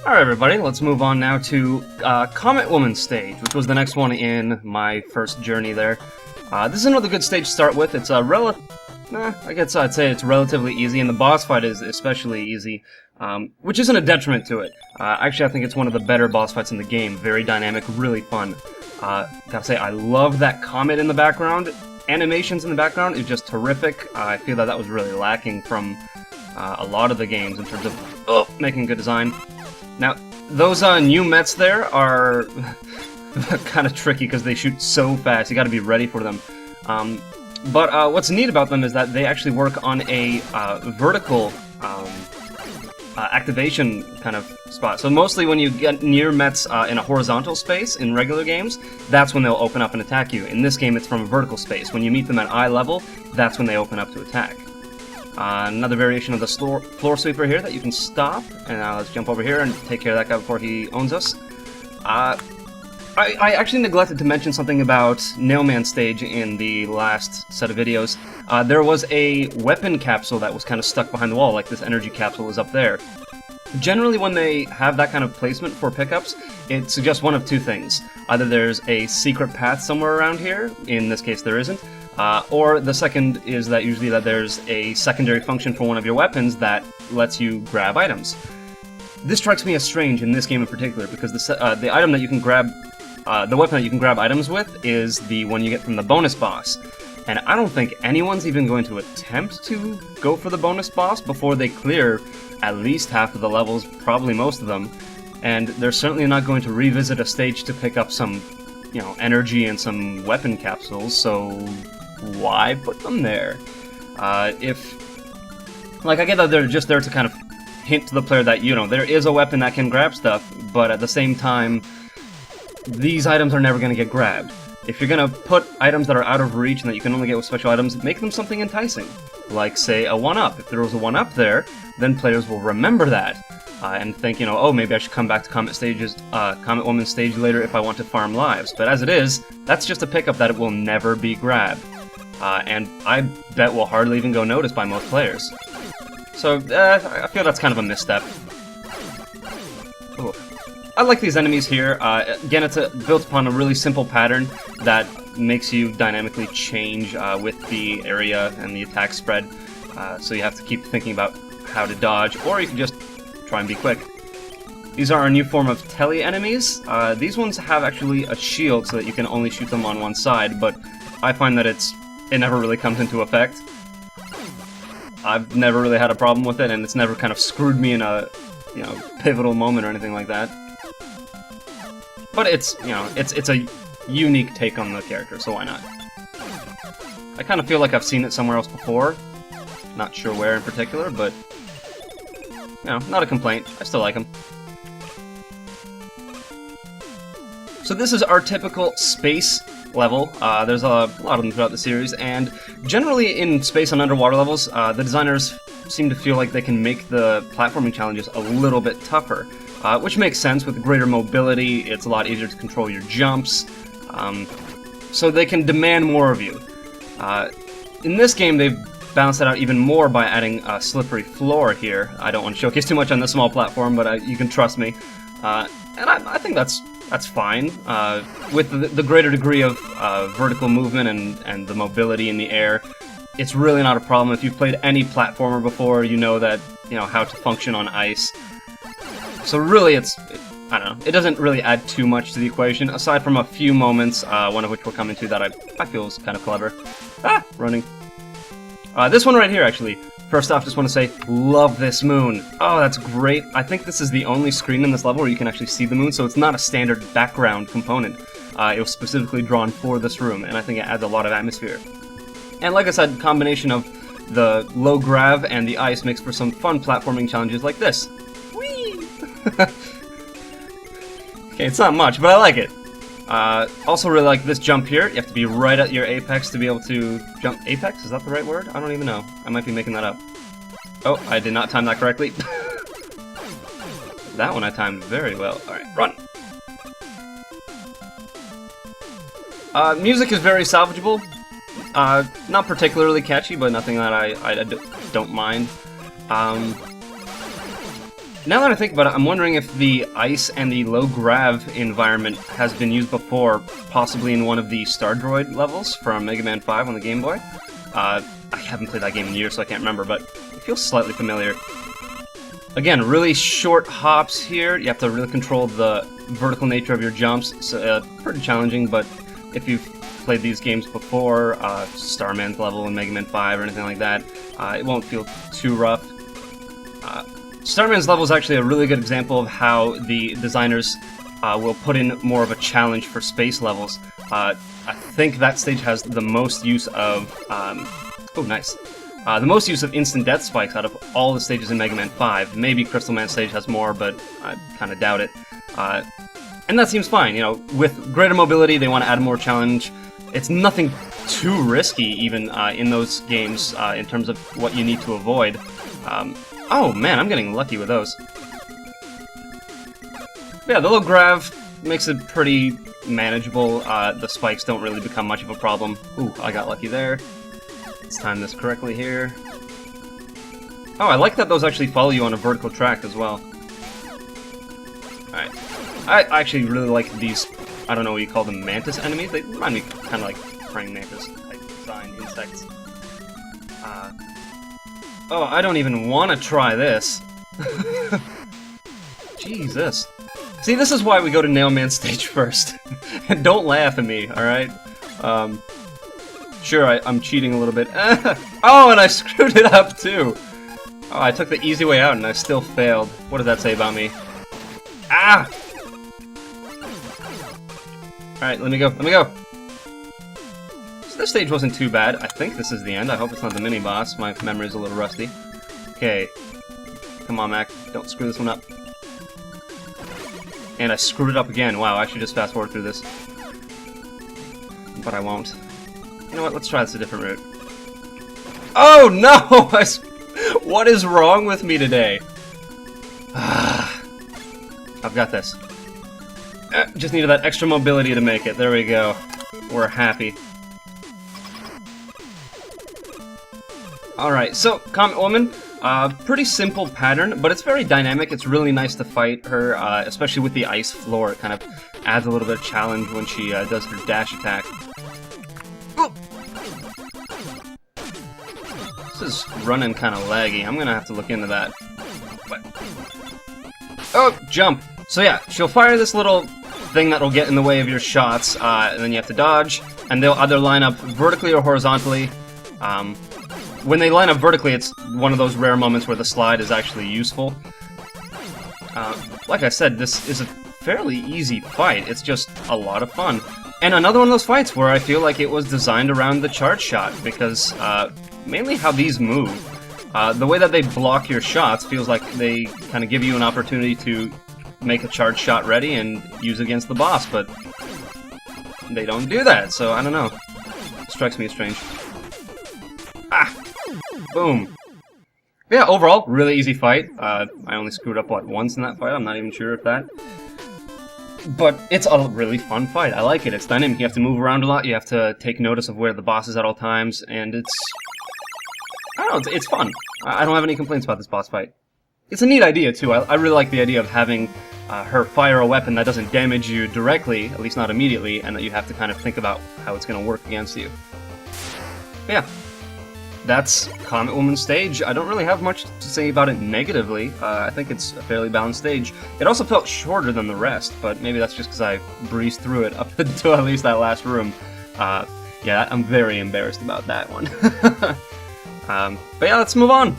Alright everybody, let's move on now to Comet Woman stage, which was the next one in my first journey there. This is another good stage to start with. It's a I guess I'd say it's relatively easy, and the boss fight is especially easy, which isn't a detriment to it. Actually, I think it's one of the better boss fights in the game. Very dynamic, really fun. Gotta say, I love that comet in the background. Animations in the background is just terrific. I feel that was really lacking from a lot of the games in terms of making good design. Now, those new Mets there are kind of tricky because they shoot so fast. You got to be ready for them. But what's neat about them is that they actually work on a vertical activation kind of spot. So mostly when you get near Mets in a horizontal space in regular games, that's when they'll open up and attack you. In this game, it's from a vertical space. When you meet them at eye level, that's when they open up to attack. Another variation of the floor sweeper here that you can stop. And let's jump over here and take care of that guy before he owns us. I actually neglected to mention something about Nailman stage in the last set of videos. There was a weapon capsule that was kind of stuck behind the wall, like this energy capsule is up there. Generally, when they have that kind of placement for pickups, it suggests one of two things. Either there's a secret path somewhere around here, in this case there isn't, or the second is that usually there's a secondary function for one of your weapons that lets you grab items. This strikes me as strange in this game in particular, because the item that you can grab, the weapon that you can grab items with is the one you get from the bonus boss. And I don't think anyone's even going to attempt to go for the bonus boss before they clear at least half of the levels, probably most of them. And they're certainly not going to revisit a stage to pick up some, energy and some weapon capsules, so why put them there? I get that they're just there to kind of hint to the player that, there is a weapon that can grab stuff, but at the same time, these items are never going to get grabbed. If you're going to put items that are out of reach and that you can only get with special items, make them something enticing. Like, say, a 1-up. If there was a 1-up there, then players will remember that. And think, oh, maybe I should come back to Comet Woman stage later if I want to farm lives. But as it is, that's just a pickup that it will never be grabbed. And I bet will hardly even go noticed by most players. So, I feel that's kind of a misstep. Ooh. I like these enemies here. Again, it's built upon a really simple pattern that makes you dynamically change with the area and the attack spread. So you have to keep thinking about how to dodge, or you can just try and be quick. These are our new form of tele enemies. These ones have actually a shield so that you can only shoot them on one side, but I find that it never really comes into effect. I've never really had a problem with it, and it's never kind of screwed me in a pivotal moment or anything like that. But it's a unique take on the character, so why not? I kind of feel like I've seen it somewhere else before. Not sure where in particular, but not a complaint. I still like him. So this is our typical space level. There's a lot of them throughout the series, and generally in space and underwater levels, the designers seem to feel like they can make the platforming challenges a little bit tougher. Which makes sense. With greater mobility, it's a lot easier to control your jumps, so they can demand more of you. In this game, they've balanced that out even more by adding a slippery floor here. I don't want to showcase too much on this small platform, but you can trust me. And I think that's fine. With the greater degree of vertical movement and the mobility in the air, it's really not a problem. If you've played any platformer before, you know that how to function on ice. So really, I don't know, it doesn't really add too much to the equation, aside from a few moments, one of which we'll come into that I feel is kind of clever. Running. This one right here, actually. First off, just want to say, love this moon. Oh, that's great. I think this is the only screen in this level where you can actually see the moon, so it's not a standard background component. It was specifically drawn for this room, and I think it adds a lot of atmosphere. And like I said, combination of the low grav and the ice makes for some fun platforming challenges like this. Okay, it's not much, but I like it. Also really like this jump here. You have to be right at your apex to be able to jump. Apex? Is that the right word? I don't even know. I might be making that up. Oh, I did not time that correctly. That one I timed very well. Alright, run! Music is very salvageable. Not particularly catchy, but nothing that I don't mind. Now that I think about it, I'm wondering if the ice and the low grav environment has been used before, possibly in one of the Star Droid levels from Mega Man 5 on the Game Boy. I haven't played that game in years, so I can't remember, but it feels slightly familiar. Again, really short hops here. You have to really control the vertical nature of your jumps. So, pretty challenging, but if you've played these games before, Starman's level in Mega Man 5 or anything like that, it won't feel too rough. Starman's level is actually a really good example of how the designers will put in more of a challenge for space levels. I think that stage has the most use of... oh, nice. The most use of instant death spikes out of all the stages in Mega Man 5. Maybe Crystal Man stage has more, but I kind of doubt it. And that seems fine, you know, with greater mobility, they want to add more challenge. It's nothing too risky, even in those games, in terms of what you need to avoid. Oh man, I'm getting lucky with those. Yeah, the low grav makes it pretty manageable. The spikes don't really become much of a problem. Ooh, I got lucky there. Let's time this correctly here. Oh, I like that those actually follow you on a vertical track as well. Alright. I actually really like these, I don't know what you call them, mantis enemies. They remind me kind of like praying mantis type design insects. Oh, I don't even want to try this. Jesus. See, this is why we go to Nailman stage first. And don't laugh at me, alright? Sure, I'm cheating a little bit. Oh, and I screwed it up too! Oh, I took the easy way out and I still failed. What does that say about me? Ah! Alright, let me go, let me go! So this stage wasn't too bad. I think this is the end. I hope it's not the mini-boss. My memory's a little rusty. Okay. Come on, Mac. Don't screw this one up. And I screwed it up again. Wow, I should just fast-forward through this. But I won't. You know what? Let's try this a different route. Oh, no! What is wrong with me today? I've got this. Just needed that extra mobility to make it. There we go. We're happy. Alright, so, Comet Woman, pretty simple pattern, but it's very dynamic. It's really nice to fight her, especially with the ice floor. It kind of adds a little bit of challenge when she does her dash attack. Oh! This is running kind of laggy. I'm gonna have to look into that. But... oh, jump! So yeah, she'll fire this little thing that'll get in the way of your shots, and then you have to dodge, and they'll either line up vertically or horizontally. When they line up vertically, it's one of those rare moments where the slide is actually useful. Like I said, this is a fairly easy fight. It's just a lot of fun. And another one of those fights where I feel like it was designed around the charge shot, because mainly how these move. The way that they block your shots feels like they kind of give you an opportunity to make a charge shot ready and use it against the boss, but they don't do that, so I don't know. It strikes me as strange. Ah! Boom. Yeah, overall, really easy fight. I only screwed up, what, once in that fight? I'm not even sure if that. But it's a really fun fight. I like it. It's dynamic. You have to move around a lot. You have to take notice of where the boss is at all times, and it's... I don't know, it's fun. I don't have any complaints about this boss fight. It's a neat idea, too. I really like the idea of having her fire a weapon that doesn't damage you directly, at least not immediately, and that you have to kind of think about how it's going to work against you. But yeah. That's Comet Woman's stage. I don't really have much to say about it negatively. I think it's a fairly balanced stage. It also felt shorter than the rest, but maybe that's just because I breezed through it up until at least that last room. Yeah, I'm very embarrassed about that one. But yeah, let's move on.